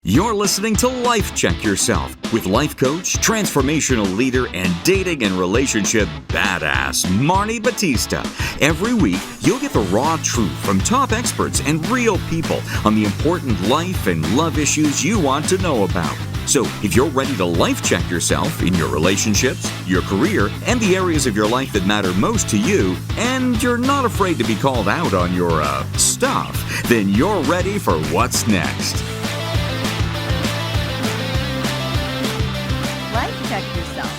You're listening to Life Check Yourself with life coach, transformational leader, and dating and relationship badass, Marni Battista. Every week, you'll get the raw truth from top experts and real people on the important life and love issues you want to know about. So, if you're ready to life check yourself in your relationships, your career, and the areas of your life that matter most to you, and you're not afraid to be called out on your, stuff, then you're ready for what's next. Check yourself.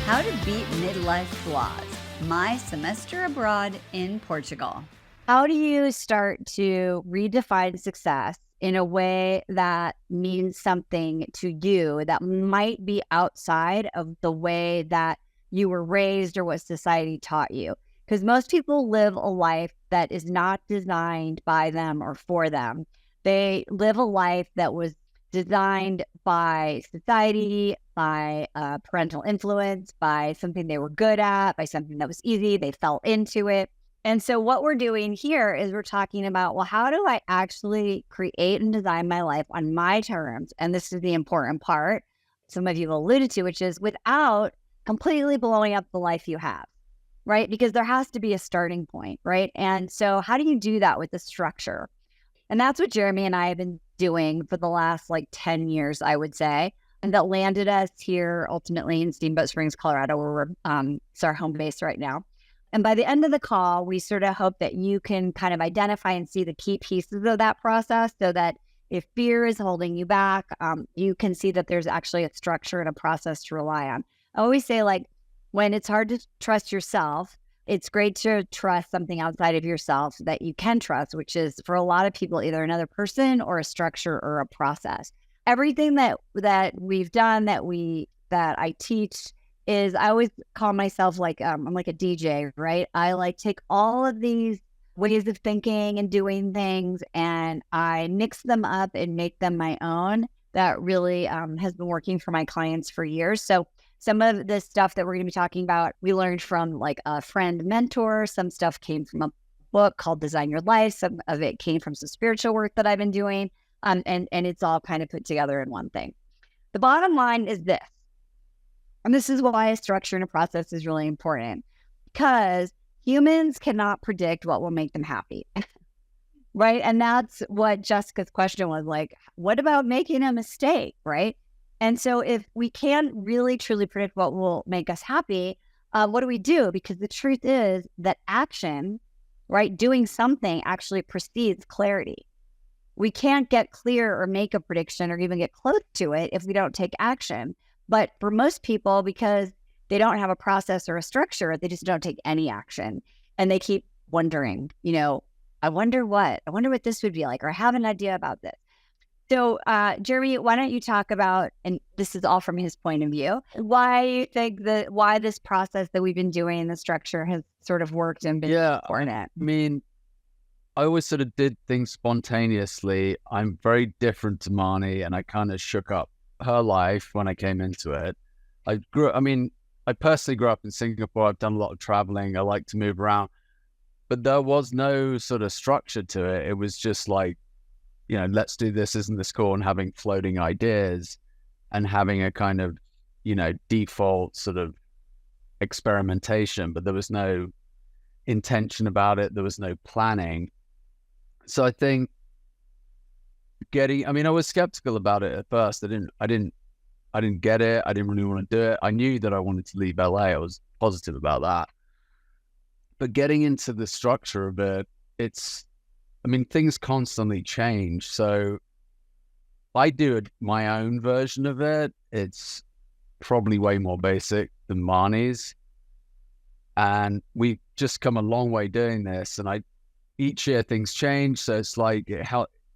How to beat midlife flaws. My semester abroad in Portugal. How do you start to redefine success in a way that means something to you that might be outside of the way that you were raised or what society taught you? Because most people live a life that is not designed by them or for them. They live a life that was designed by society, by parental influence, by something they were good at, by something that was easy. They fell into it. And so what we're doing here is we're talking about, well, how do I actually create and design my life on my terms? And this is the important part, some of you have alluded to, which is without completely blowing up the life you have, right? Because there has to be a starting point, right? And so how do you do that with the structure? And that's what Jeremy and I have been doing for the last 10 years, I would say. And that landed us here ultimately in Steamboat Springs, Colorado, where it's our home base right now. And by the end of the call, we sort of hope that you can kind of identify and see the key pieces of that process so that if fear is holding you back, you can see that there's actually a structure and a process to rely on. I always say, when it's hard to trust yourself, it's great to trust something outside of yourself that you can trust, which is for a lot of people, either another person or a structure or a process. Everything that we've done, that I teach is, I always call myself I'm like a DJ, right? I take all of these ways of thinking and doing things and I mix them up and make them my own. That really has been working for my clients for years. So some of the stuff that we're going to be talking about, we learned from a friend mentor. Some stuff came from a book called Design Your Life. Some of it came from some spiritual work that I've been doing. And it's all kind of put together in one thing. The bottom line is this, and this is why a structure and a process is really important, because humans cannot predict what will make them happy, right? And that's what Jessica's question was what about making a mistake, right? And so if we can't really truly predict what will make us happy, what do we do? Because the truth is that action, right, doing something actually precedes clarity. We can't get clear or make a prediction or even get close to it if we don't take action. But for most people, because they don't have a process or a structure, they just don't take any action. And they keep wondering, I wonder what this would be like, or I have an idea about this. So, Jeremy, why don't you talk about, and this is all from his point of view, why you think why this process that we've been doing, the structure has sort of worked and been important? I mean, I always sort of did things spontaneously. I'm very different to Marni, and I kind of shook up her life when I came into it. I personally grew up in Singapore. I've done a lot of traveling. I like to move around, but there was no sort of structure to it. It was just let's do this, isn't this cool? And having floating ideas and having a kind of, default sort of experimentation, but there was no intention about it. There was no planning. So I think I was skeptical about it at first. I didn't get it. I didn't really want to do it. I knew that I wanted to leave LA. I was positive about that. But getting into the structure of it, things constantly change. So I do my own version of it. It's probably way more basic than Marni's. And we've just come a long way doing this. And each year things change. So it's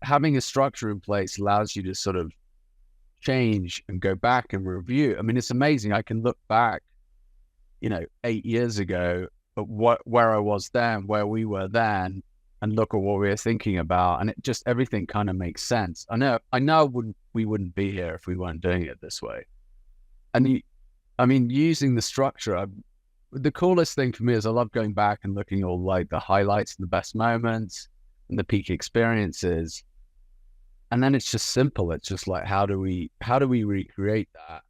having a structure in place allows you to sort of change and go back and review. It's amazing. I can look back, 8 years ago at where I was then, where we were then, and look at what we were thinking about. And it just, everything kind of makes sense. I know we wouldn't be here if we weren't doing it this way. And using the structure, the coolest thing for me is I love going back and looking at all the highlights and the best moments and the peak experiences. And then it's just simple. It's just like, how do we recreate that?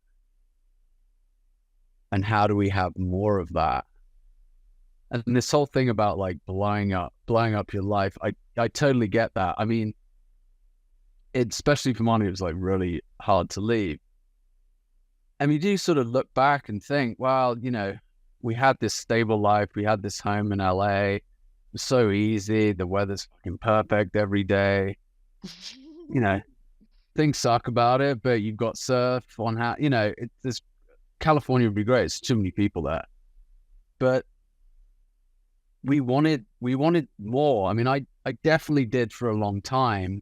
And how do we have more of that? And this whole thing about like blowing up your life, I totally get that. I mean, especially for Marni, it was like really hard to leave. And you do sort of look back and think, well, you know, we had this stable life, we had this home in LA, it was so easy, the weather's fucking perfect every day. You know, things suck about it, but you've got surf on how, you know, this California would be great. It's too many people there. But we wanted more. I mean, I definitely did for a long time,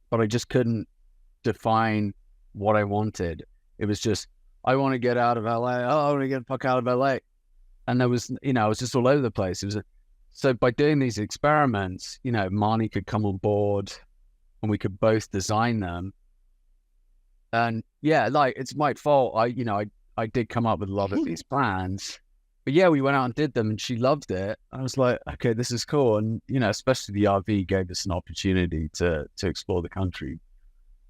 but I just couldn't define what I wanted. It was just, I want to get out of LA. Oh, I want to get the fuck out of LA. And there was, you know, I was just all over the place. So by doing these experiments, you know, Marni could come on board and we could both design them. And yeah, like, it's my fault. I did come up with a lot of these plans, but yeah, we went out and did them and she loved it. I was like, okay, this is cool. And, you know, especially the RV gave us an opportunity to explore the country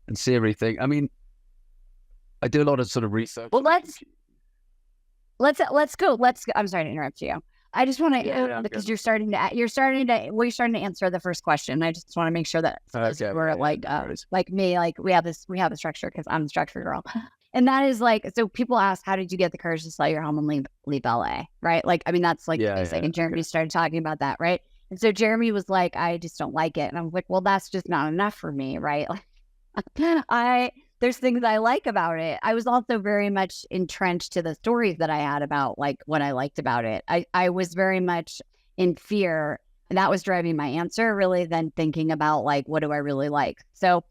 and see everything. I mean, I do a lot of sort of research. Well, let's go. I'm sorry to interrupt you. I just want to, because you're starting to answer the first question. I just want to make sure that we're like me, like we have a structure because I'm the structure girl. And that is like, so people ask, how did you get the courage to sell your home and leave LA? Right? Like, I mean, that's like, and Jeremy started talking about that. Right. And so Jeremy was like, I just don't like it. And I'm like, well, that's just not enough for me. Right. Like, there's things I like about it. I was also very much entrenched to the stories that I had about like what I liked about it. I was very much in fear, and that was driving my answer really than thinking about like, what do I really like? So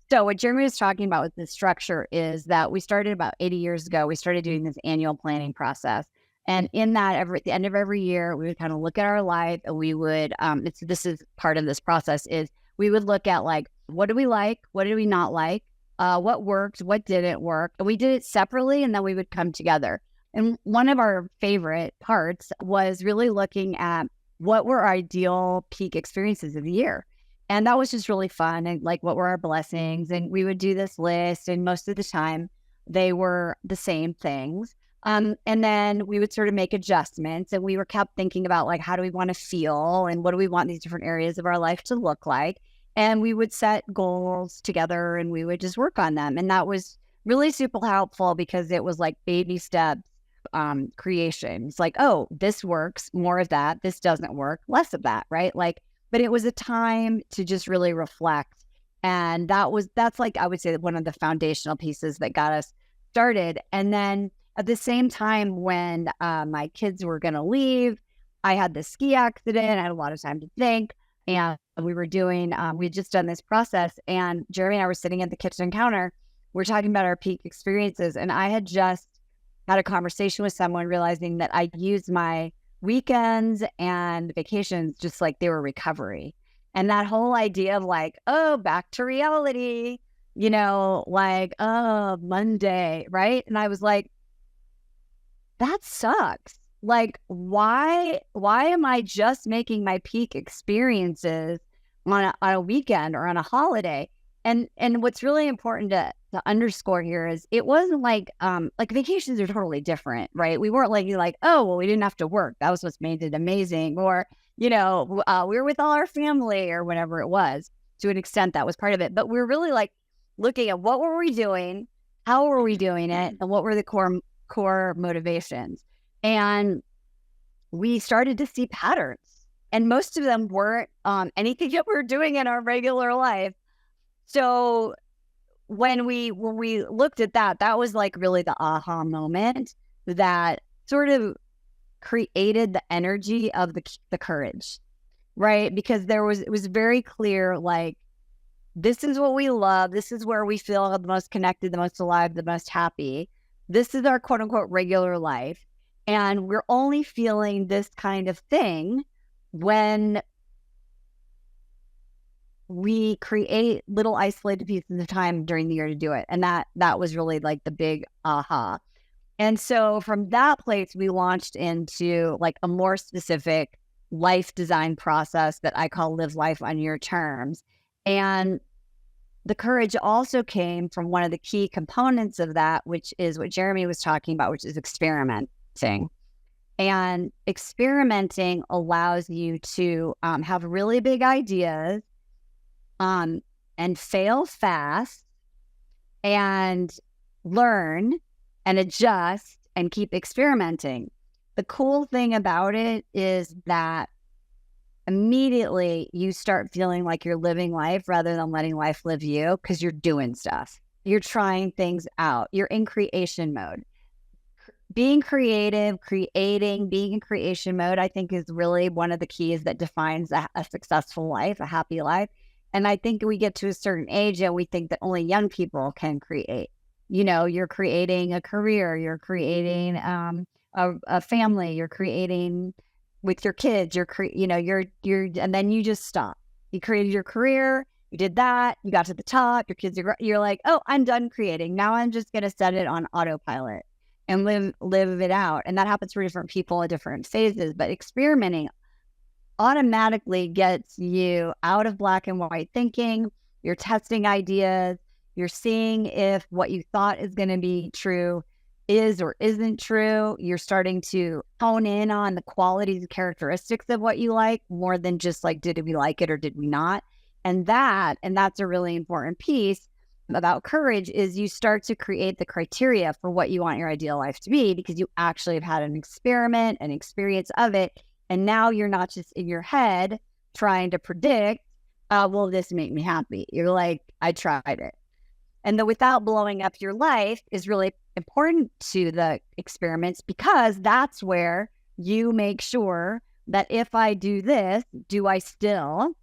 what Jeremy was talking about with the structure is that we started about 80 years ago. We started doing this annual planning process. And in that, at the end of every year, we would kind of look at our life and we would, this is part of this process, is we would look at like, what do we like? What do we not like? What worked? What didn't work? And we did it separately, and then we would come together. And one of our favorite parts was really looking at what were our ideal peak experiences of the year. And that was just really fun. And like, what were our blessings? And we would do this list, and most of the time they were the same things. And then we would sort of make adjustments, and we were kept thinking about like, how do we want to feel? And what do we want these different areas of our life to look like? And we would set goals together and we would just work on them. And that was really super helpful because it was like baby steps creation. It's like, oh, this works, more of that. This doesn't work, less of that, right? Like, but it was a time to just really reflect. And that's like, I would say one of the foundational pieces that got us started. And then at the same time when my kids were going to leave, I had the ski accident. I had a lot of time to think. And we were doing, we had just done this process, and Jeremy and I were sitting at the kitchen counter. We're talking about our peak experiences. And I had just had a conversation with someone realizing that I used my weekends and vacations just like they were recovery. And that whole idea of like, oh, back to reality, you know, like, oh, Monday, right? And I was like, that sucks. Like, why am I just making my peak experiences on a weekend or on a holiday? And what's really important to underscore here is it wasn't like vacations are totally different, right? We weren't like, oh, well, we didn't have to work. That was what made it amazing. Or, you know, we were with all our family or whatever it was. To an extent, that was part of it. But we're really like looking at what were we doing? How were we doing it? And what were the core motivations? And we started to see patterns, and most of them weren't anything that we're doing in our regular life. So when we looked at that, that was like really the aha moment that sort of created the energy of the courage, right? Because it was very clear, like, this is what we love. This is where we feel the most connected, the most alive, the most happy. This is our quote unquote regular life. And we're only feeling this kind of thing when we create little isolated pieces of time during the year to do it. And that was really like the big aha. And so from that place, we launched into like a more specific life design process that I call Live Life on Your Terms. And the courage also came from one of the key components of that, which is what Jeremy was talking about, which is experimenting. And experimenting allows you to have really big ideas and fail fast and learn and adjust and keep experimenting. The cool thing about it is that immediately you start feeling like you're living life rather than letting life live you, because you're doing stuff. You're trying things out. You're in creation mode. Being creative, creating, being in creation mode, I think is really one of the keys that defines a successful life, a happy life. And I think we get to a certain age and we think that only young people can create. You know, you're creating a career, you're creating a family, you're creating with your kids, you're and then you just stop. You created your career, you did that, you got to the top, your kids, you're like, oh, I'm done creating. Now I'm just going to set it on autopilot and live it out. And that happens for different people at different phases. But experimenting automatically gets you out of black and white thinking. You're testing ideas. You're seeing if what you thought is going to be true is or isn't true. You're starting to hone in on the qualities and characteristics of what you like more than just like, did we like it or did we not? And that's a really important piece about courage, is you start to create the criteria for what you want your ideal life to be, because you actually have had an experiment, an experience of it. And now you're not just in your head trying to predict, will this make me happy? You're like, I tried it. And the without blowing up your life is really important to the experiments, because that's where you make sure that if I do this, do I still,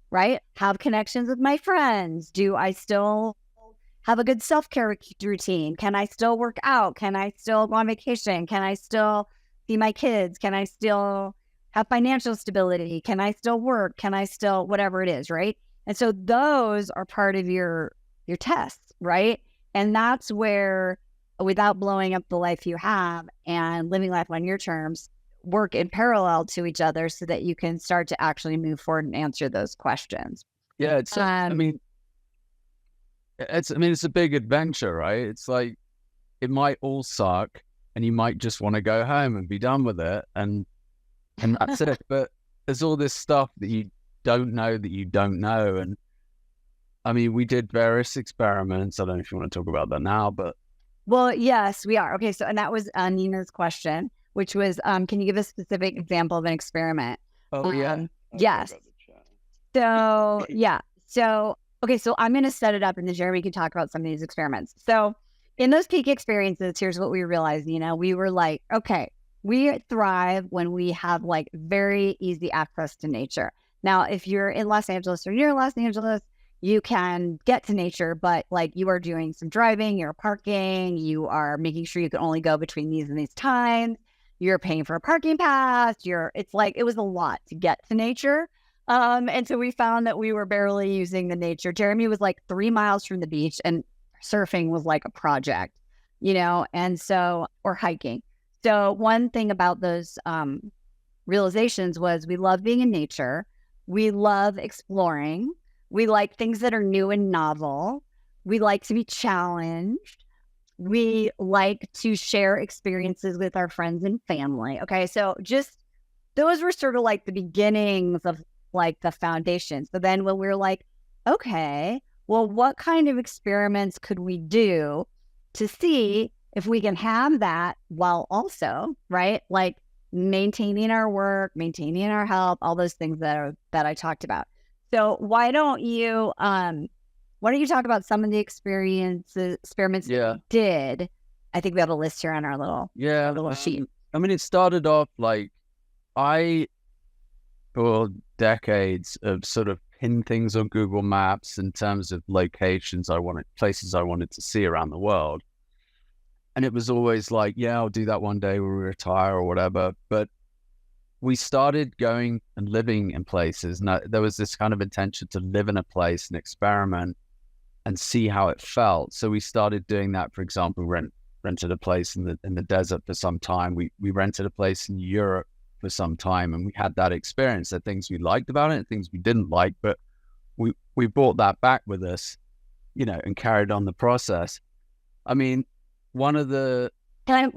right, have connections with my friends? Do I still have a good self-care routine? Can I still work out? Can I still go on vacation? Can I still see my kids? Can I still have financial stability? Can I still work? Can I still, whatever it is, right? And so those are part of your tests, right? And that's where, without blowing up the life you have and living life on your terms, work in parallel to each other so that you can start to actually move forward and answer those questions. Yeah, it's it's a big adventure, right? It's like, it might all suck and you might just want to go home and be done with it, and that's it. But there's all this stuff that you don't know that you don't know. And I mean, we did various experiments. I don't know if you want to talk about that now, but. Well, yes, we are. Okay, so, and that was Nina's question, which was, can you give a specific example of an experiment? Oh, yeah. Yes. So, yeah. So, okay, so I'm going to set it up and then Jeremy can talk about some of these experiments. So in those peak experiences, here's what we realized, we were like, okay, we thrive when we have like very easy access to nature. Now, if you're in Los Angeles or near Los Angeles, you can get to nature, but like you are doing some driving, you're parking, you are making sure you can only go between these and these times, you're paying for a parking pass, it's like, it was a lot to get to nature. And so we found that we were barely using the nature. Jeremy was like 3 miles from the beach and surfing was like a project, and so, or hiking. So one thing about those realizations was we love being in nature. We love exploring. We like things that are new and novel. We like to be challenged. We like to share experiences with our friends and family. Okay, so just those were sort of like the beginnings of like the foundation. So then when we were like, okay, well, what kind of experiments could we do to see if we can have that while also, right, like maintaining our work, maintaining our health, all those things that I talked about. So why don't you talk about some of the experiments that we did? I think we have a list here on our little sheet. I mean, it started off like for decades of sort of pin things on Google Maps in terms of places I wanted to see around the world. And it was always like, yeah, I'll do that one day when we retire or whatever. But we started going and living in places. And there was this kind of intention to live in a place and experiment and see how it felt. So we started doing that. For example, rented a place in the desert for some time. We rented a place in Europe for some time, and we had that experience. There are things we liked about it and things we didn't like, but we brought that back with us. and carried on the process. I mean, one of the... Can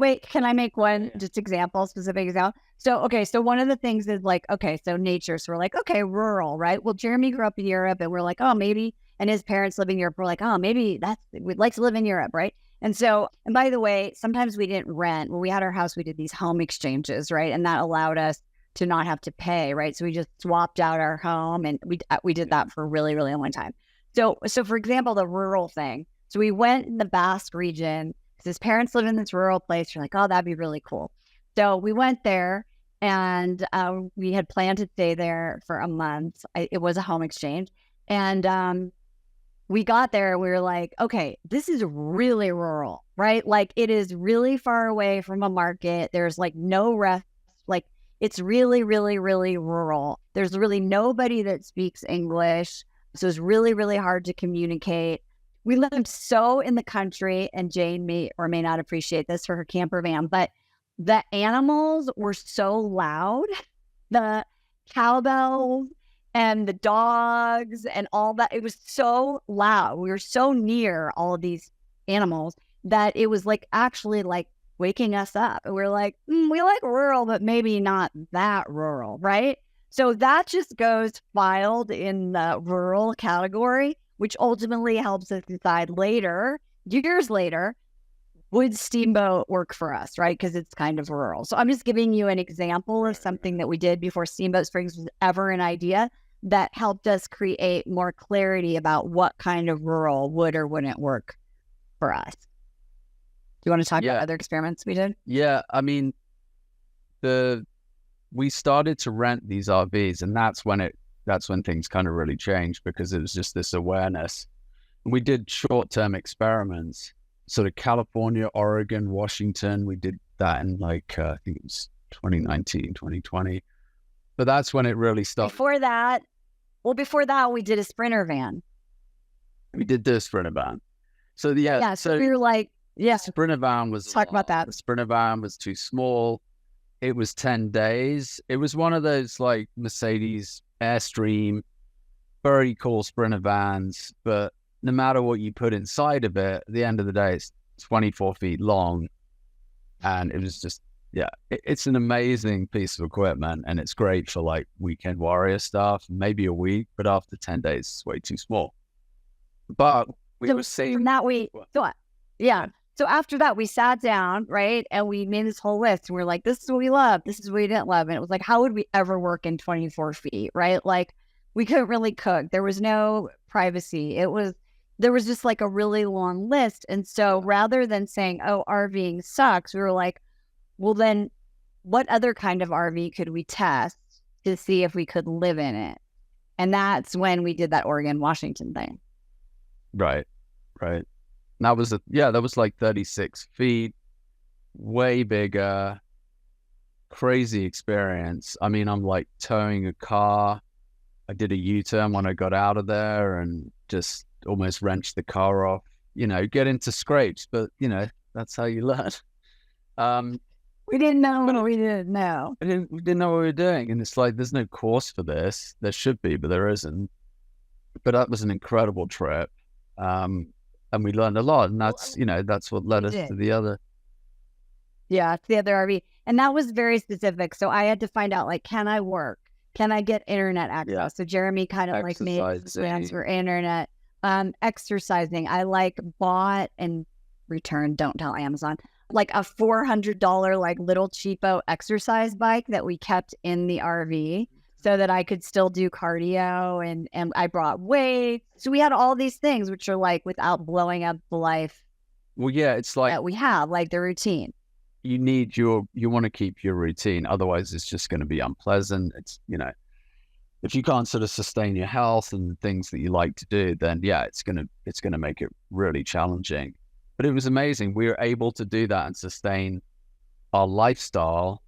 I make one just specific example? So one of the things is like, okay, so nature. So we're like, okay, rural, right? Well, Jeremy grew up in Europe and we're like, oh, maybe, and his parents live in Europe. We're like, oh, maybe we'd like to live in Europe, right? And by the way, sometimes we didn't rent. When we had our house, we did these home exchanges, right? And that allowed us to not have to pay, right? So we just swapped out our home, and we did that for a really, really long time. So for example, the rural thing. So we went in the Basque region because his parents live in this rural place. You're like, oh, that'd be really cool. So we went there, and we had planned to stay there for a month. It was a home exchange, and we got there and we were like, okay, this is really rural, right? Like it is really far away from a market. There's like no rest. Like it's really, really, really rural. There's really nobody that speaks English. So it's really, really hard to communicate. We lived so in the country, and Jane may or may not appreciate this for her camper van, but the animals were so loud. The cowbells and the dogs and all that, it was so loud. We were so near all of these animals that it was like actually like waking us up. And we're like, we like rural, but maybe not that rural, right? So that just goes filed in the rural category, which ultimately helps us decide later, years later, would Steamboat work for us, right? Because it's kind of rural. So I'm just giving you an example of something that we did before Steamboat Springs was ever an idea that helped us create more clarity about what kind of rural would or wouldn't work for us. Do you want to talk about other experiments we did? Yeah, I mean, we started to rent these RVs, and that's when things kind of really changed, because it was just this awareness. We did short-term experiments, sort of California, Oregon, Washington. We did that in like, I think it was 2019, 2020. But that's when it really started. Before that, we did a Sprinter van. We did the Sprinter van. So so we were like, Sprinter van was... Talk about that. The Sprinter van was too small. It was 10 days. It was one of those like Mercedes Airstream, very cool Sprinter vans, but no matter what you put inside of it, at the end of the day, it's 24 feet long. And it was just, it's an amazing piece of equipment, and it's great for like weekend warrior stuff, maybe a week, but after 10 days, it's way too small. But we were seeing... From that So after that, we sat down, right? And we made this whole list. And we were like, this is what we love. This is what we didn't love. And it was like, how would we ever work in 24 feet, right? Like we couldn't really cook. There was no privacy. There was just like a really long list. And so rather than saying, oh, RVing sucks, we were like, well, then what other kind of RV could we test to see if we could live in it? And that's when we did that Oregon, Washington thing. Right. That was like 36 feet, way bigger, crazy experience. I mean, I'm like towing a car. I did a U-turn when I got out of there and just almost wrenched the car off, get into scrapes, but that's how you learn. We didn't know what we didn't know. We didn't know what we were doing. And it's like, there's no course for this. There should be, but there isn't. But that was an incredible trip. And we learned a lot, and that's what led us to the other. Yeah, to the other RV. And that was very specific. So I had to find out, like, can I work? Can I get internet access? Yeah. So Jeremy kind of like made plans for internet. Exercising. I like bought and returned, don't tell Amazon, like a $400 like little cheapo exercise bike that we kept in the RV. So that I could still do cardio, and I brought weights. So we had all these things which are like without blowing up the life. Well, yeah, it's like that we have, like the routine. You want to keep your routine. Otherwise, it's just going to be unpleasant. It's, if you can't sort of sustain your health and things that you like to do, then it's going to make it really challenging. But it was amazing. We were able to do that and sustain our lifestyle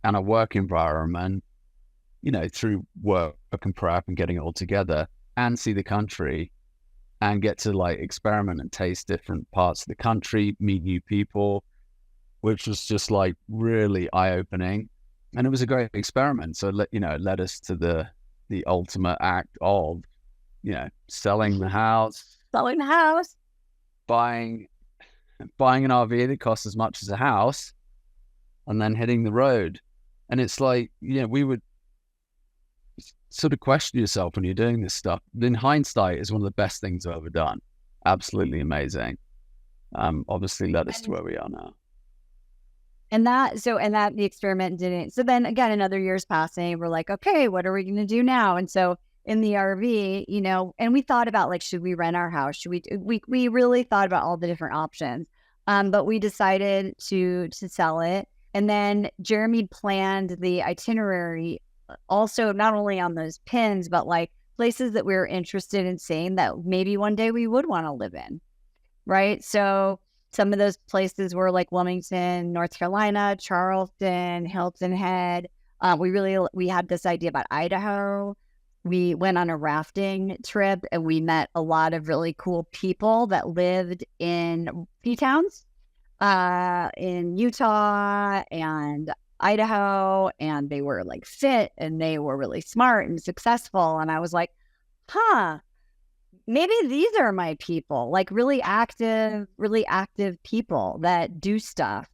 and our work environment, through work and prep and getting it all together, and see the country and get to like experiment and taste different parts of the country, meet new people, which was just like really eye-opening. And it was a great experiment. So, it led us to the ultimate act of, selling the house, selling the house, buying an RV that costs as much as a house, and then hitting the road. And it's like, we would sort of question yourself when you're doing this stuff. In hindsight, is one of the best things I've ever done. Absolutely amazing. Obviously led us to where we are now. And the experiment didn't. So then again, another year's passing. We're like, okay, what are we going to do now? And so in the RV, and we thought about like, should we rent our house? Should we really thought about all the different options. But we decided to sell it. And then Jeremy planned the itinerary also not only on those pins, but like places that we were interested in seeing that maybe one day we would want to live in. Right. So some of those places were like Wilmington, North Carolina, Charleston, Hilton Head. We had this idea about Idaho. We went on a rafting trip and we met a lot of really cool people that lived in ski towns in Utah and Idaho, and they were like fit and they were really smart and successful. And I was like, maybe these are my people, like really active people that do stuff.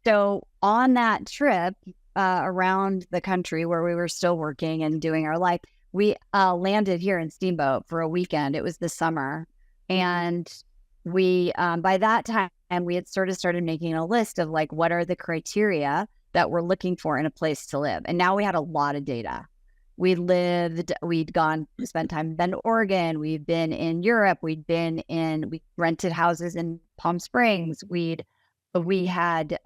So on that trip around the country where we were still working and doing our life, we landed here in Steamboat for a weekend. It was the summer. And we, by that time, we had sort of started making a list of like, what are the criteria that we're looking for in a place to live? And now we had a lot of data. We'd spent time in Bend, Oregon. We've been in Europe. We rented houses in Palm Springs. We had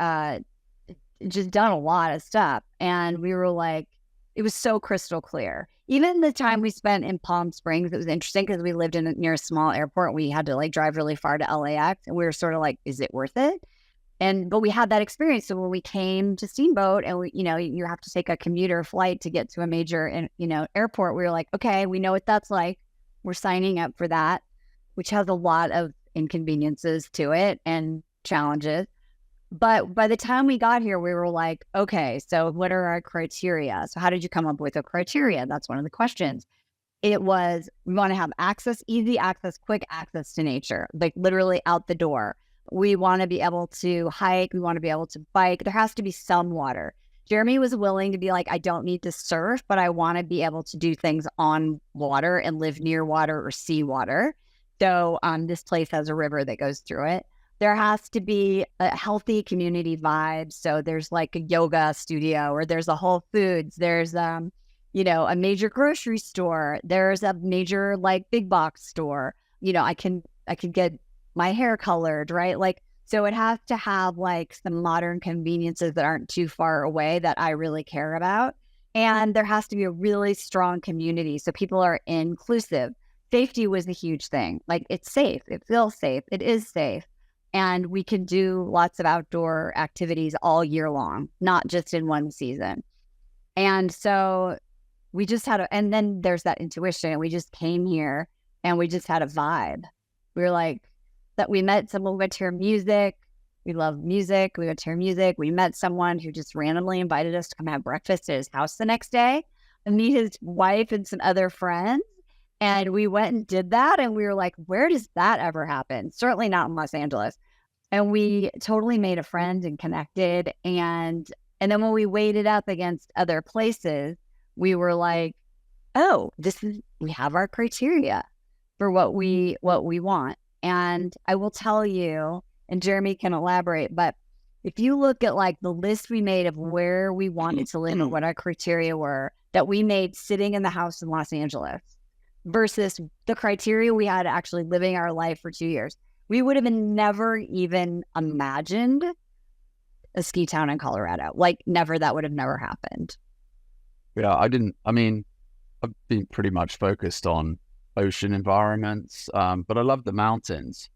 just done a lot of stuff. And we were like, it was so crystal clear. Even the time we spent in Palm Springs, it was interesting because we lived near a small airport. We had to like drive really far to LAX. And we were sort of like, is it worth it? But we had that experience. So when we came to Steamboat and you have to take a commuter flight to get to a major, airport, we were like, okay, we know what that's like. We're signing up for that, which has a lot of inconveniences to it and challenges. But by the time we got here, we were like, okay, so what are our criteria? So how did you come up with a criteria? That's one of the questions. It was, we want to have access, easy access, quick access to nature, like literally out the door. We want to be able to hike. We want to be able to bike. There has to be some water. Jeremy was willing to be like, I don't need to surf, but I want to be able to do things on water and live near water or see water. So this place has a river that goes through it. There has to be a healthy community vibe. So there's like a yoga studio, or there's a Whole Foods. There's, a major grocery store. There's a major like big box store. I can get my hair colored, right? Like, so it has to have like some modern conveniences that aren't too far away that I really care about. And there has to be a really strong community so people are inclusive. Safety was a huge thing. Like, it's safe. It feels safe. It is safe. And we can do lots of outdoor activities all year long, not just in one season. And so we just and then there's that intuition. We just came here and we just had a vibe. We were like, that we met someone who went to hear music. We love music. We went to hear music. We met someone who just randomly invited us to come have breakfast at his house the next day and meet his wife and some other friends. And we went and did that. And we were like, where does that ever happen? Certainly not in Los Angeles. And we totally made a friend and connected. And then when we weighed it up against other places, we were like, oh, we have our criteria for what we want. And I will tell you, and Jeremy can elaborate, but if you look at like the list we made of where we wanted to live and what our criteria were that we made sitting in the house in Los Angeles versus the criteria we had actually living our life for 2 years, we would have never even imagined a ski town in Colorado. Like, never, that would have never happened. Yeah, I've been pretty much focused on ocean environments, but I love the mountains.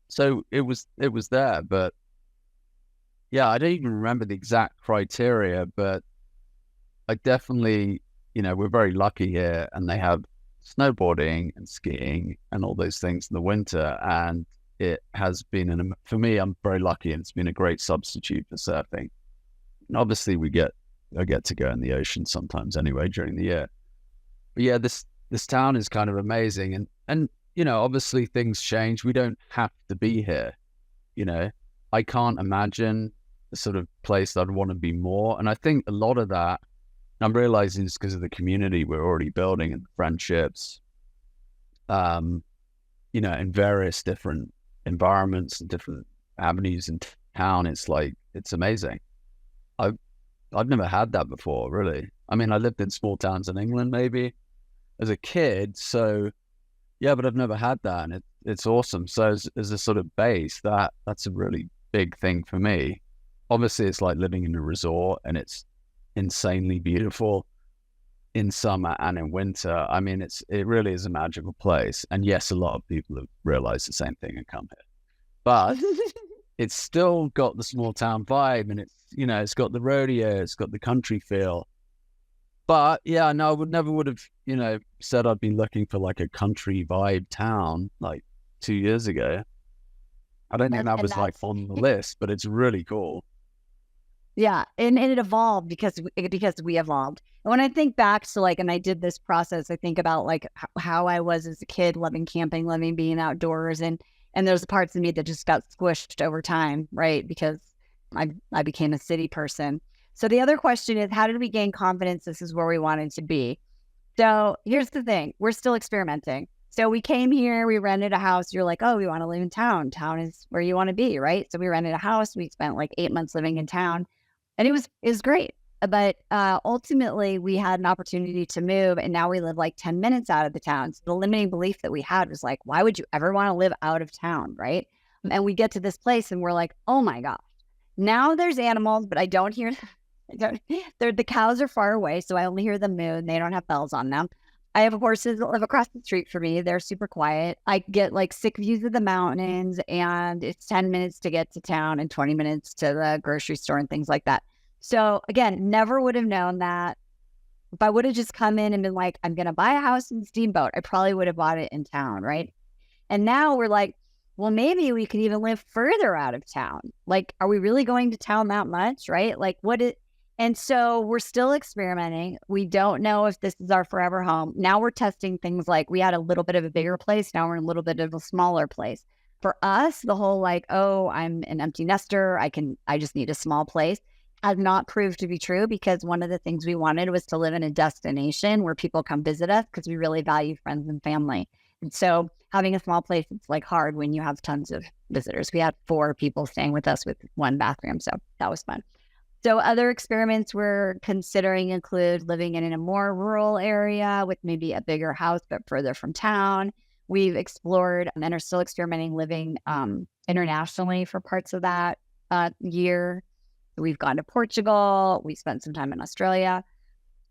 So it was there, but yeah, I don't even remember the exact criteria, but I definitely, we're very lucky here and they have snowboarding and skiing and all those things in the winter. And it has been, for me, I'm very lucky and it's been a great substitute for surfing. And obviously I get to go in the ocean sometimes anyway during the year. But yeah, this town is kind of amazing. And obviously things change. We don't have to be here. I can't imagine the sort of place that I'd want to be more. And I think a lot of that, I'm realizing, is because of the community we're already building and friendships, in various different environments and different avenues in town. It's like, it's amazing. I've never had that before, really. I mean, I lived in small towns in England maybe as a kid, so yeah, but I've never had that, and it's awesome. So as a sort of base, that's a really big thing for me. Obviously, it's like living in a resort, and it's insanely beautiful in summer and in winter. I mean, it really is a magical place. And yes, a lot of people have realized the same thing and come here, but it's still got the small town vibe, and it's got the rodeo, it's got the country feel. But yeah, no, I would have, said I'd be looking for like a country vibe town like 2 years ago. I don't think that was like on the list, but it's really cool. Yeah, and it evolved because we evolved. And when I think back to and I did this process, I think about like how I was as a kid, loving camping, loving being outdoors, and there's parts of me that just got squished over time, right? Because I became a city person. So the other question is, how did we gain confidence this is where we wanted to be? So here's the thing. We're still experimenting. So we came here, we rented a house. You're like, oh, we want to live in town. Town is where you want to be, right? So we rented a house. We spent like 8 months living in town, and it was great. But ultimately, we had an opportunity to move, and now we live like 10 minutes out of the town. So the limiting belief that we had was like, why would you ever want to live out of town, right? And we get to this place, and we're like, oh my gosh. Now there's animals, but I don't hear the cows are far away, so I only hear them moo, and they don't have bells on them. I have horses that live across the street from me. They're super quiet. I get like sick views of the mountains, and it's 10 minutes to get to town and 20 minutes to the grocery store and things like that. So again, never would have known that. If I would have just come in and been like, I'm going to buy a house in Steamboat, I probably would have bought it in town, right? And now we're like, well, maybe we could even live further out of town. Like, are we really going to town that much, right? Like, and so we're still experimenting. We don't know if this is our forever home. Now we're testing things like we had a little bit of a bigger place. Now we're in a little bit of a smaller place. For us, the whole like, oh, I'm an empty nester, I just need a small place, has not proved to be true, because one of the things we wanted was to live in a destination where people come visit us, because we really value friends and family. And so having a small place, it's like hard when you have tons of visitors. We had 4 people staying with us with 1 bathroom. So that was fun. So other experiments we're considering include living in a more rural area with maybe a bigger house, but further from town. We've explored and are still experimenting living internationally for parts of that year. We've gone to Portugal. We spent some time in Australia.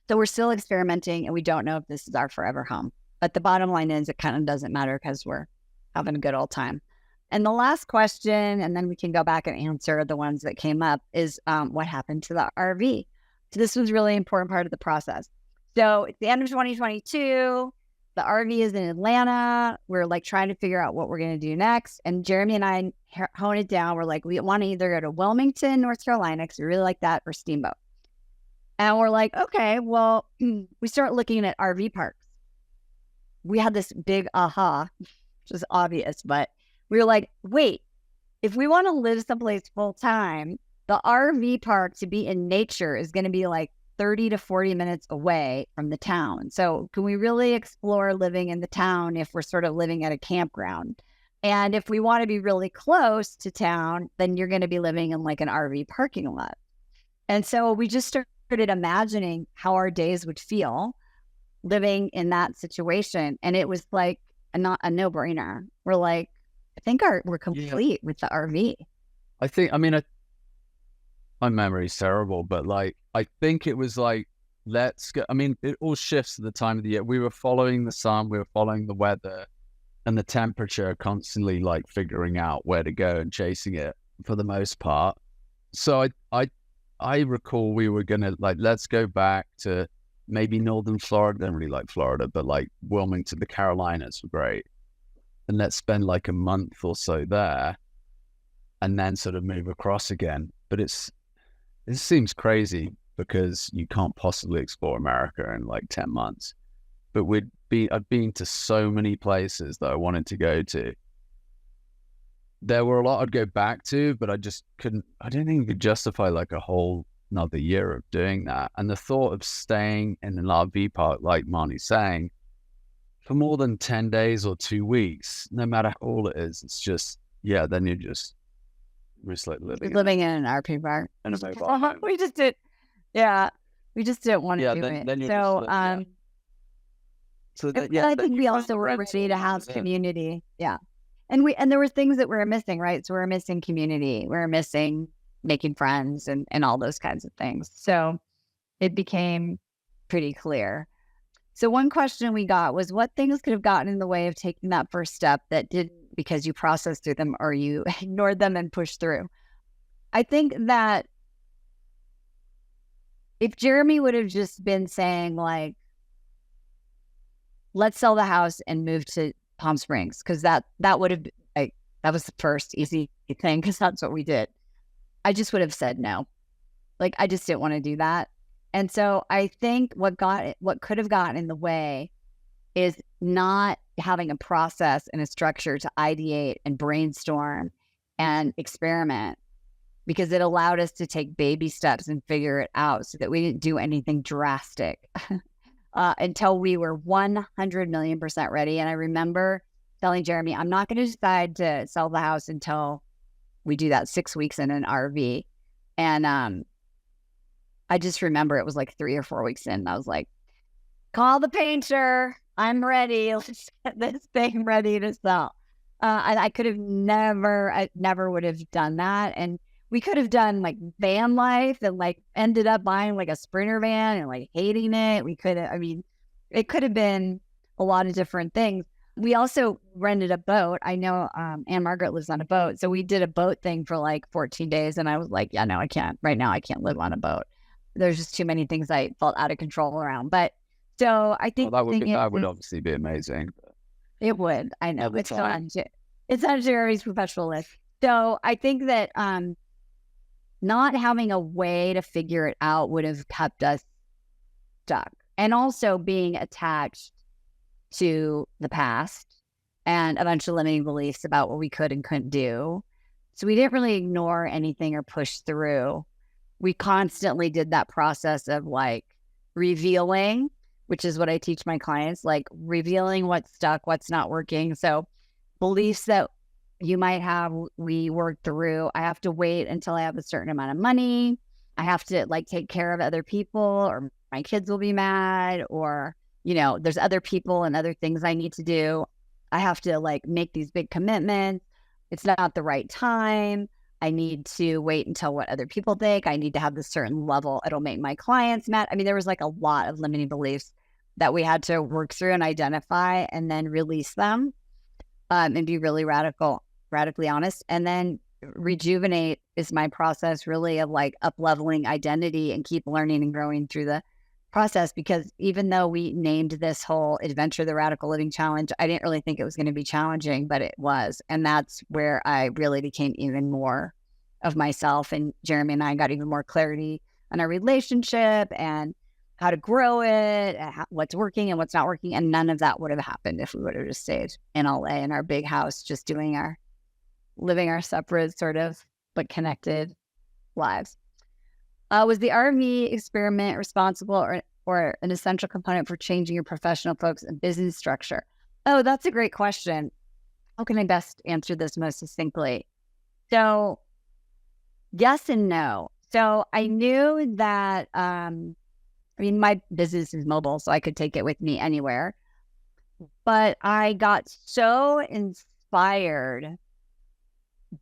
So we're still experimenting, and we don't know if this is our forever home. But the bottom line is it kind of doesn't matter, because we're having a good old time. And the last question, and then we can go back and answer the ones that came up, is what happened to the RV? So this was really important part of the process. So at the end of 2022, the RV is in Atlanta. We're like trying to figure out what we're going to do next. And Jeremy and I hone it down. We're like, we want to either go to Wilmington, North Carolina, because we really like that, or Steamboat. And we're like, okay, well, we start looking at RV parks. We had this big aha, which is obvious, but we were like, wait, if we want to live someplace full time, the RV park to be in nature is going to be like 30 to 40 minutes away from the town. So can we really explore living in the town if we're sort of living at a campground? And if we want to be really close to town, then you're going to be living in like an RV parking lot. And so we just started imagining how our days would feel living in that situation. And it was like not a no-brainer. We're like, I think we're complete with the RV. My memory's terrible, but like, I think it was like, let's go. I mean, it all shifts at the time of the year. We were following the sun, we were following the weather and the temperature, constantly like figuring out where to go and chasing it for the most part. So I recall we were going to like, let's go back to maybe Northern Florida. I don't really like Florida, but like Wilmington, the Carolinas were great. And let's spend like a month or so there and then sort of move across again. But it seems crazy because you can't possibly explore America in like 10 months. but I'd been to so many places that I wanted to go to. There were a lot I'd go back to, but I just couldn't. I don't think I could justify like a whole another year of doing that. And the thought of staying in an RV park, like Marni's saying, for more than 10 days or 2 weeks, no matter how old it is, it's just, yeah, then you're just like living in an RV park. In a mobile home. We just didn't want to do it. Then I think we also were ready to have community. Yeah. And there were things that we were missing, right? So we were missing community. We were missing making friends and all those kinds of things. So it became pretty clear. So one question we got was, what things could have gotten in the way of taking that first step that didn't because you processed through them or you ignored them and pushed through? I think that if Jeremy would have just been saying like, let's sell the house and move to Palm Springs, because that would have that was the first easy thing, because that's what we did. I just would have said no. Like, I just didn't want to do that. And so I think what could have gotten in the way is not having a process and a structure to ideate and brainstorm and experiment, because it allowed us to take baby steps and figure it out so that we didn't do anything drastic until we were 100 million % ready. And I remember telling Jeremy, I'm not going to decide to sell the house until we do that 6 weeks in an RV. And I just remember it was like 3 or 4 weeks in. And I was like, call the painter. I'm ready. Let's get this thing ready to sell. I never would have done that. And we could have done like van life and like ended up buying like a Sprinter van and like hating it. It could have been a lot of different things. We also rented a boat. I know Anne Margaret lives on a boat. So we did a boat thing for like 14 days. And I was like, yeah, no, I can't. Right now, I can't live on a boat. There's just too many things I felt out of control around. But so I think that would obviously be amazing. It would. I know. It's on Jeremy's professional list. So I think that not having a way to figure it out would have kept us stuck. And also being attached to the past and a bunch of limiting beliefs about what we could and couldn't do. So we didn't really ignore anything or push through. We constantly did that process of like revealing, which is what I teach my clients, like revealing what's stuck, what's not working. So beliefs that you might have, we work through. I have to wait until I have a certain amount of money. I have to like take care of other people, or my kids will be mad, or there's other people and other things I need to do. I have to like make these big commitments. It's not the right time. I need to wait until what other people think. I need to have this certain level. It'll make my clients mad. There was like a lot of limiting beliefs that we had to work through and identify and then release them and be really radically honest. And then rejuvenate is my process really of like up-leveling identity and keep learning and growing through the process, because even though we named this whole adventure the Radical Living Challenge, I didn't really think it was going to be challenging, but it was. And that's where I really became even more of myself, and Jeremy and I got even more clarity on our relationship and how to grow it, what's working and what's not working. And none of that would have happened if we would have just stayed in LA in our big house, just living our separate sort of but connected lives. Was the RV experiment responsible or an essential component for changing your professional focus and business structure? Oh, that's a great question. How can I best answer this most succinctly? So, yes and no. So I knew that, my business is mobile, so I could take it with me anywhere. But I got so inspired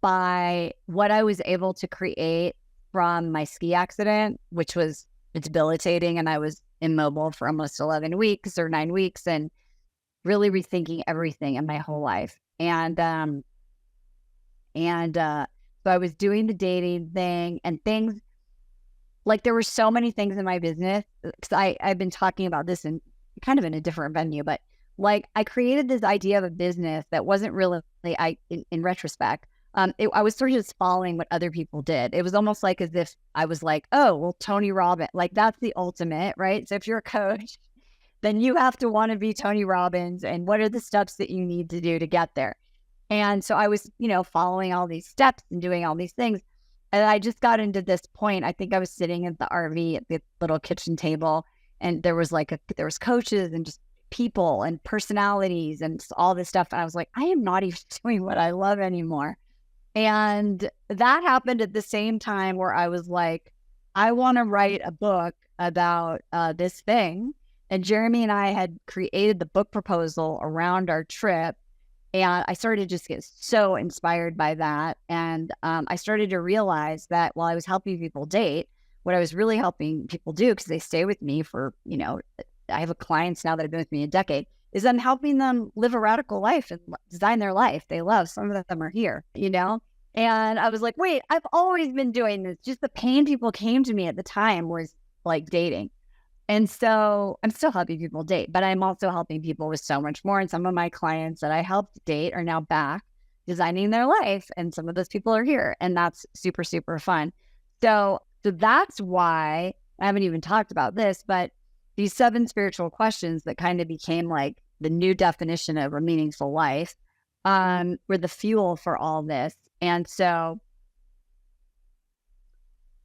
by what I was able to create from my ski accident, which was debilitating, and I was immobile for almost 11 weeks or 9 weeks, and really rethinking everything in my whole life. And so I was doing the dating thing and things like, there were so many things in my business, because I've been talking about this in kind of in a different venue, but like I created this idea of a business that wasn't really, in retrospect, I was sort of just following what other people did. It was almost like as if I was like, oh, well, Tony Robbins, like that's the ultimate, right? So if you're a coach, then you have to want to be Tony Robbins. And what are the steps that you need to do to get there? And so I was, following all these steps and doing all these things. And I just got into this point. I think I was sitting at the RV at the little kitchen table, and there was there was coaches and just people and personalities and all this stuff. And I was like, I am not even doing what I love anymore. And that happened at the same time where I was like, I want to write a book about this thing. And Jeremy and I had created the book proposal around our trip. And I started to just get so inspired by that. And I started to realize that while I was helping people date, what I was really helping people do, because they stay with me for, I have clients now that have been with me a decade, is I'm helping them live a radical life and design their life they love. Some of them are here, And I was like, wait, I've always been doing this. Just the pain people came to me at the time was like dating. And so I'm still helping people date, but I'm also helping people with so much more. And some of my clients that I helped date are now back designing their life. And some of those people are here. And that's super, super fun. So that's why I haven't even talked about this, but these 7 spiritual questions that kind of became like the new definition of a meaningful life were the fuel for all this. And so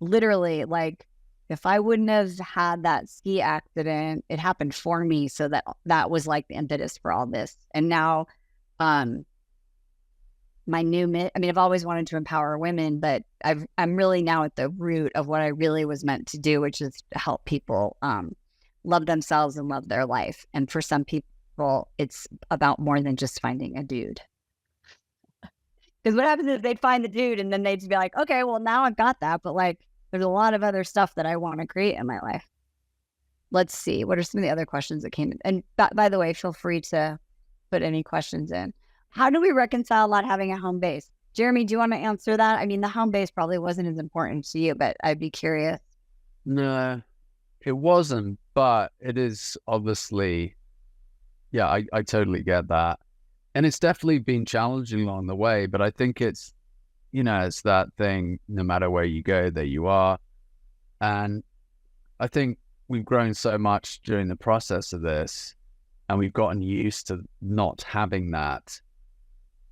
literally, like, if I wouldn't have had that ski accident, it happened for me. So that was like the impetus for all this. And now I've always wanted to empower women, but I'm really now at the root of what I really was meant to do, which is to help people love themselves and love their life. And for some people, it's about more than just finding a dude. Because what happens is they'd find the dude and then they'd just be like, okay, well, now I've got that. But like, there's a lot of other stuff that I want to create in my life. Let's see. What are some of the other questions that came in? And by the way, feel free to put any questions in. How do we reconcile not having a home base? Jeremy, do you want to answer that? I mean, the home base probably wasn't as important to you, but I'd be curious. No, it wasn't, but it is obviously, yeah, I totally get that. And it's definitely been challenging along the way, but I think it's, it's that thing, no matter where you go, there you are. And I think we've grown so much during the process of this, and we've gotten used to not having that.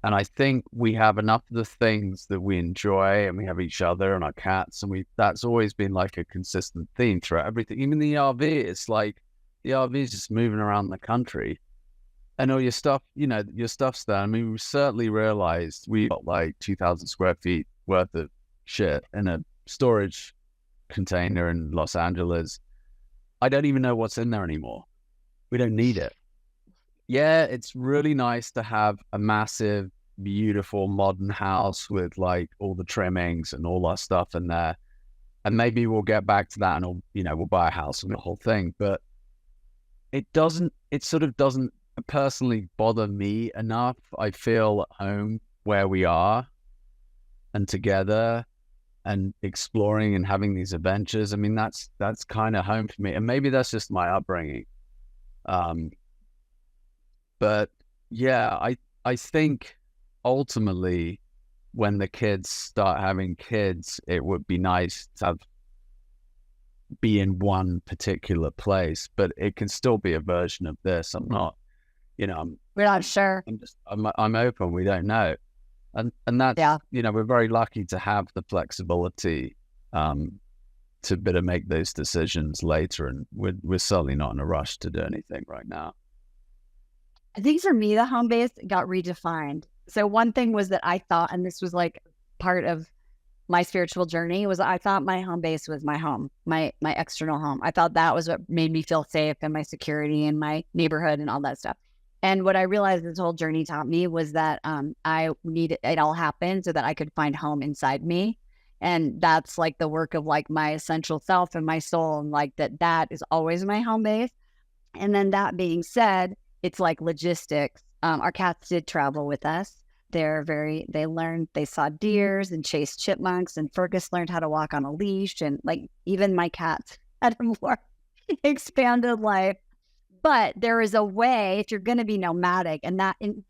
And I think we have enough of the things that we enjoy, and we have each other and our cats, and that's always been like a consistent theme throughout everything. Even the RV, it's like the RV is just moving around the country. And all your stuff, your stuff's there. I mean, we certainly realized we got like 2,000 square feet worth of shit in a storage container in Los Angeles. I don't even know what's in there anymore. We don't need it. Yeah, it's really nice to have a massive, beautiful, modern house with like all the trimmings and all our stuff in there. And maybe we'll get back to that and we'll buy a house and the whole thing. But it sort of doesn't personally bother me enough. I feel at home where we are and together and exploring and having these adventures. I mean, that's kind of home for me. And maybe that's just my upbringing. But yeah, I think ultimately when the kids start having kids, it would be nice to be in one particular place, but it can still be a version of this. I'm not, we're not sure. I'm open. We don't know. And that's, yeah. We're very lucky to have the flexibility to better make those decisions later. And we're certainly not in a rush to do anything right now. I think for me, the home base got redefined. So one thing was that I thought, and this was like part of my spiritual journey, was I thought my home base was my home, my external home. I thought that was what made me feel safe and my security and my neighborhood and all that stuff. And what I realized this whole journey taught me was that I needed it all happen so that I could find home inside me. And that's like the work of like my essential self and my soul, and like that is always my home base. And then that being said, it's like logistics. Our cats did travel with us. They saw deers and chased chipmunks, and Fergus learned how to walk on a leash. And like even my cats had a more expanded life. But there is a way, if you're going to be nomadic, and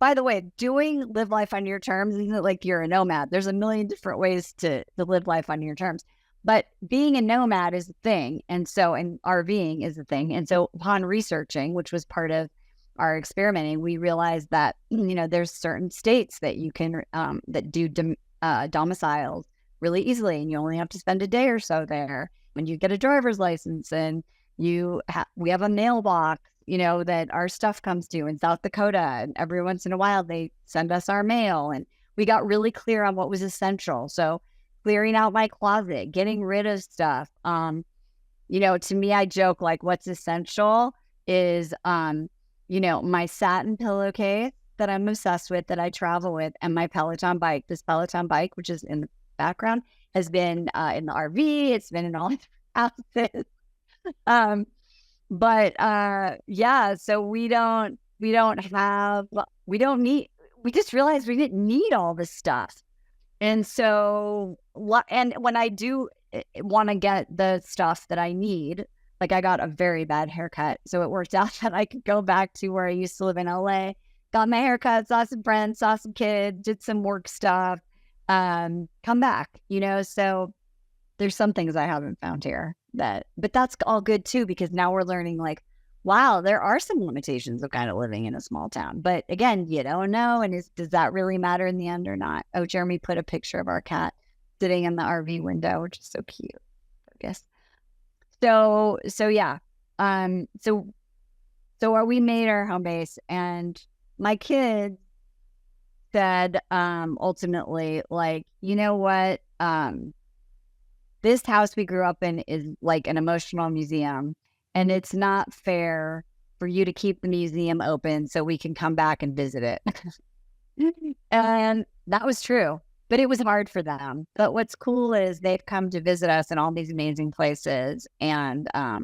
by the way, live life on your terms isn't like you're a nomad. There's a million different ways to live life on your terms. But being a nomad is a thing. And RVing is a thing. And so upon researching, which was part of our experimenting, we realized that, there's certain states that you can, that do domiciles really easily. And you only have to spend a day or so there. When you get a driver's license and we have a mailbox, that our stuff comes to in South Dakota. And every once in a while, they send us our mail. And we got really clear on what was essential. So clearing out my closet, getting rid of stuff. To me, I joke, like, what's essential is, my satin pillowcase that I'm obsessed with, that I travel with, and my Peloton bike. This Peloton bike, which is in the background, has been in the RV. It's been in all the houses. So we just realized we didn't need all this stuff. And so, and when I do want to get the stuff that I need, like, I got a very bad haircut. So it worked out that I could go back to where I used to live in LA, got my haircut, saw some friends, saw some kids, did some work stuff, come back, so there's some things I haven't found here but that's all good too, because now we're learning, like, wow, there are some limitations of kind of living in a small town. But again, you don't know. And does that really matter in the end or not? Oh, Jeremy put a picture of our cat sitting in the RV window, which is so cute, I guess. So yeah. So we made our home base, and my kids said, ultimately, like, you know what? This house we grew up in is like an emotional museum. And it's not fair for you to keep the museum open so we can come back and visit it. And that was true, but it was hard for them. But what's cool is they've come to visit us in all these amazing places. And I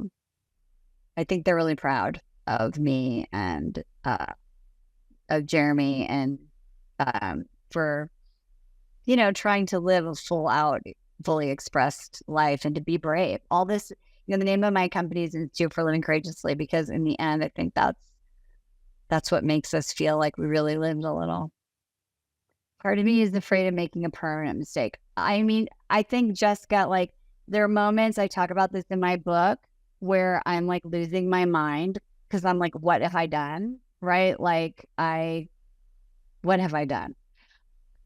think they're really proud of me and of Jeremy, and for, trying to live a fully expressed life and to be brave. All this, the name of my company is Institute for Living Courageously, because in the end, I think that's what makes us feel like we really lived a little. Part of me is afraid of making a permanent mistake. I mean, I think, Jessica, like, there are moments, I talk about this in my book, where I'm like losing my mind, because I'm like, what have I done? Right? Like, what have I done?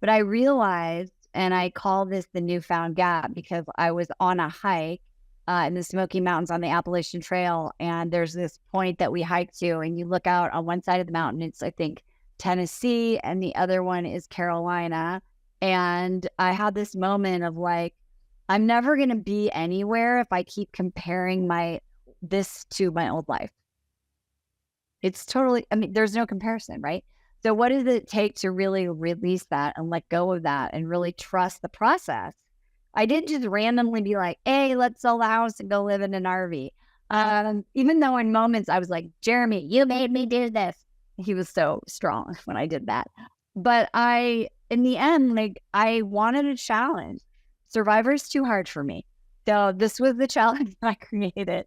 But I realized, and I call this the newfound gap, because I was on a hike in the Smoky Mountains on the Appalachian Trail. And there's this point that we hike to, and you look out on one side of the mountain, it's, I think, Tennessee, and the other one is Carolina. And I had this moment of, like, I'm never going to be anywhere if I keep comparing this to my old life. It's totally, there's no comparison, right? So what does it take to really release that and let go of that and really trust the process? I didn't just randomly be like, hey, let's sell the house and go live in an RV. Even though in moments I was like, Jeremy, you made me do this. He was so strong when I did that. But in the end, like, I wanted a challenge. Survivor's too hard for me. So this was the challenge I created,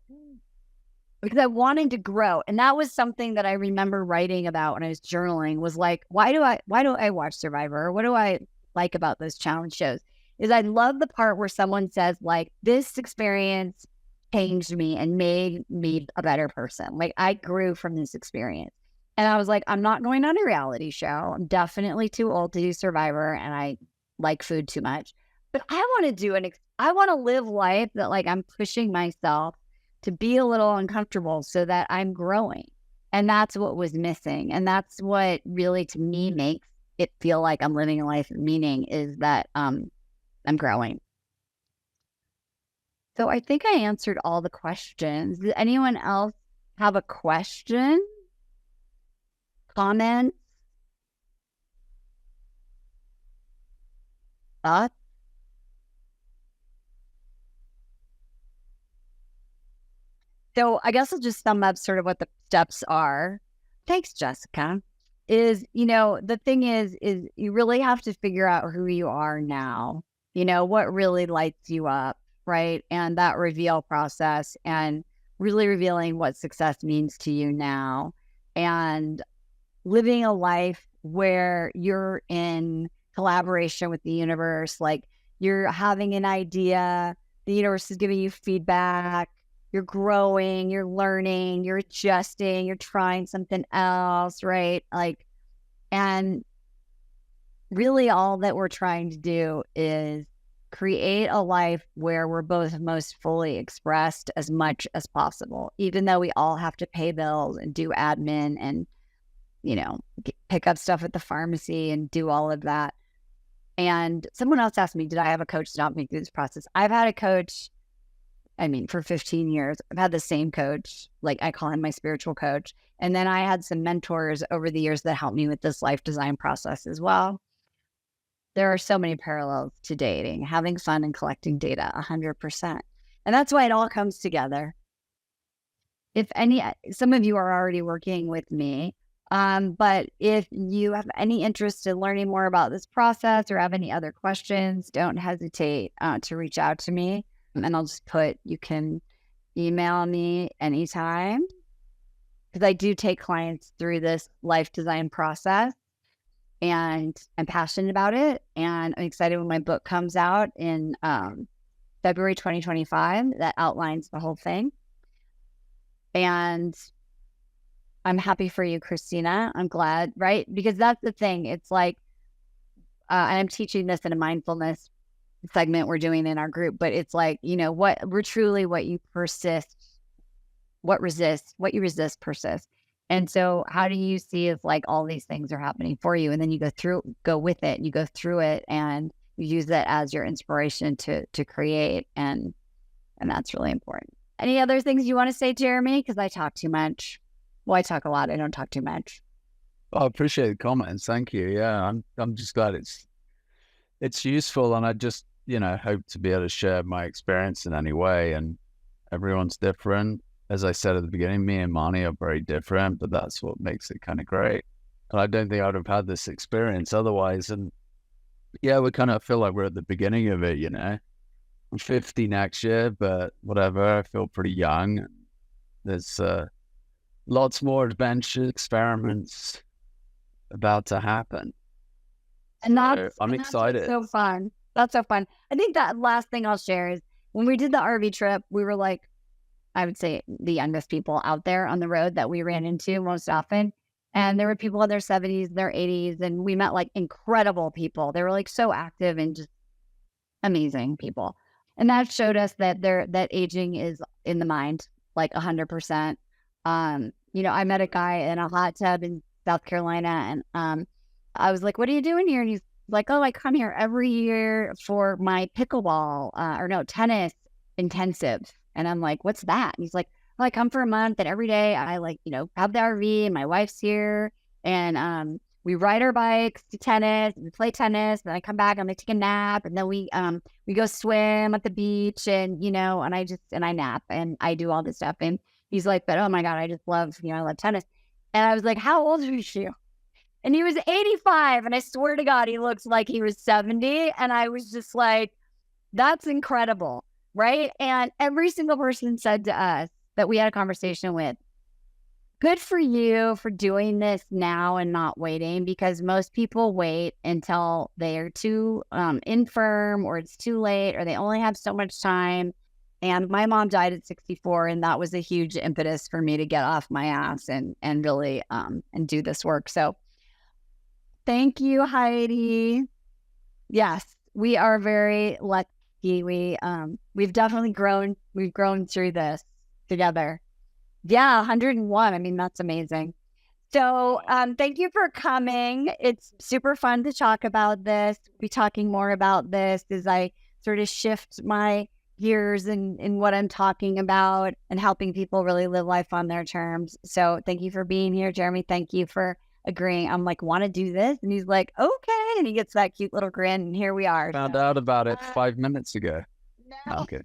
because I wanted to grow. And that was something that I remember writing about when I was journaling, was like, why do I watch Survivor? What do I like about those challenge shows? Is I love the part where someone says, like, this experience changed me and made me a better person. Like, I grew from this experience. And I was like, I'm not going on a reality show. I'm definitely too old to do Survivor, and I like food too much. But I want to do I want to live life that, like, I'm pushing myself to be a little uncomfortable so that I'm growing. And that's what was missing. And that's what really, to me, makes it feel like I'm living a life of meaning, is that I'm growing. So I think I answered all the questions. Does anyone else have a question? Comment? Thoughts? So I guess I'll just sum up sort of what the steps are. Thanks, Jessica. The thing is you really have to figure out who you are now, what really lights you up, right? And that reveal process, and really revealing what success means to you now, and living a life where you're in collaboration with the universe. Like, you're having an idea The universe is giving you feedback. You're growing, you're learning, you're adjusting, you're trying something else, right? Like, and really all that we're trying to do is create a life where we're both most fully expressed as much as possible, even though we all have to pay bills and do admin and, pick up stuff at the pharmacy and do all of that. And someone else asked me, did I have a coach to help me through this process? I've had a coach, for 15 years. I've had the same coach, like I call him my spiritual coach. And then I had some mentors over the years that helped me with this life design process as well. There are so many parallels to dating, having fun and collecting data, 100%. And that's why it all comes together. Some of you are already working with me, but if you have any interest in learning more about this process or have any other questions, don't hesitate to reach out to me. And I'll just you can email me anytime, because I do take clients through this life design process and I'm passionate about it. And I'm excited when my book comes out in February 2025 that outlines the whole thing. And I'm happy for you, Christina. I'm glad, right? Because that's the thing. It's like, and I'm teaching this in a mindfulness segment we're doing in our group, but it's like, what you resist persists. And so how do you see if like all these things are happening for you? And then you go with it, you go through it and you use that as your inspiration to create. And that's really important. Any other things you want to say, Jeremy? Because I talk too much. Well, I talk a lot. I don't talk too much. I appreciate the comments. Thank you. Yeah, I'm just glad it's useful, and I just hope to be able to share my experience in any way. And everyone's different. As I said at the beginning, me and Marni are very different, but that's what makes it kind of great. And I don't think I would have had this experience otherwise. And yeah, we kind of feel like we're at the beginning of it. I'm 50 next year, but whatever. I feel pretty young. There's lots more adventure experiments about to happen. And I'm excited. That's so fun. That's so fun. I think that last thing I'll share is when we did the RV trip, we were like, I would say the youngest people out there on the road that we ran into most often. And there were people in their 70s, their 80s, and we met like incredible people. They were like so active and just amazing people. And that showed us that that aging is in the mind, like 100%. I met a guy in a hot tub in South Carolina, and I was like, "What are you doing here?" And he's like, "Oh, I come here every year for my pickleball tennis intensive." And I'm like, "What's that?" And he's like, "Oh, I come for a month, and every day I have the RV, and my wife's here, and we ride our bikes to tennis, and we play tennis, and I come back, and I take a nap, and then we go swim at the beach, and and I nap, and I do all this stuff." And he's like, "But oh my God, I just love, I love tennis." And I was like, "How old is you?" And he was 85, and I swear to God, he looks like he was 70. And I was just like, that's incredible, right? And every single person said to us that we had a conversation with, good for you for doing this now and not waiting, because most people wait until they are too infirm or it's too late or they only have so much time. And my mom died at 64, and that was a huge impetus for me to get off my ass and really and do this work. So thank you, Heidi. Yes, we are very lucky. We've definitely grown. We've grown through this together. Yeah, 101. I mean, that's amazing. So thank you for coming. It's super fun to talk about this. We'll be talking more about this as I sort of shift my gears in what I'm talking about and helping people really live life on their terms. So thank you for being here, Jeremy. Thank you for agreeing. I'm like, want to do this? And he's like, okay. And he gets that cute little grin, and here we are. Found out about it 5 minutes ago. No. Okay.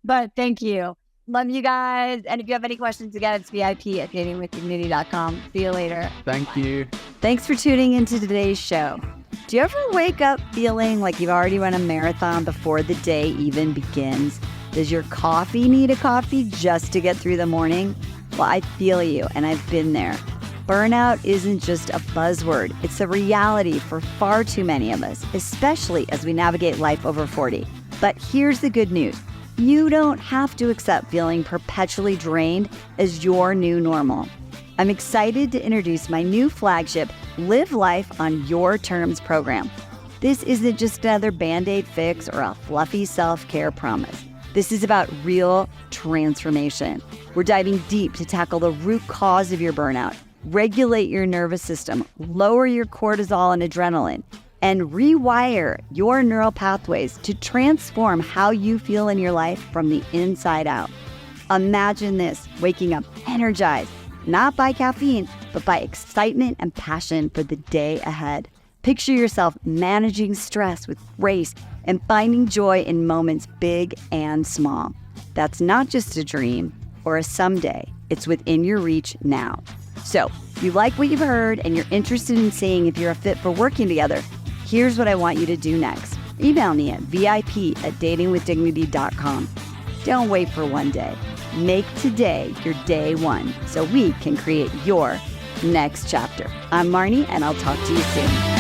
But thank you. Love you guys. And if you have any questions, again, it's VIP@datingwithdignity.com. See you later. Thank you. Thanks for tuning into today's show. Do you ever wake up feeling like you've already run a marathon before the day even begins? Does your coffee need a coffee just to get through the morning? Well, I feel you, and I've been there. Burnout isn't just a buzzword. It's a reality for far too many of us, especially as we navigate life over 40. But here's the good news. You don't have to accept feeling perpetually drained as your new normal. I'm excited to introduce my new flagship, Live Life on Your Terms program. This isn't just another Band-Aid fix or a fluffy self-care promise. This is about real transformation. We're diving deep to tackle the root cause of your burnout, regulate your nervous system, lower your cortisol and adrenaline, and rewire your neural pathways to transform how you feel in your life from the inside out. Imagine this, waking up energized, not by caffeine, but by excitement and passion for the day ahead. Picture yourself managing stress with grace and finding joy in moments big and small. That's not just a dream or a someday. It's within your reach now. So, if you like what you've heard and you're interested in seeing if you're a fit for working together, here's what I want you to do next. Email me at vip@datingwithdignity.com. Don't wait for one day. Make today your day one so we can create your next chapter. I'm Marni, and I'll talk to you soon.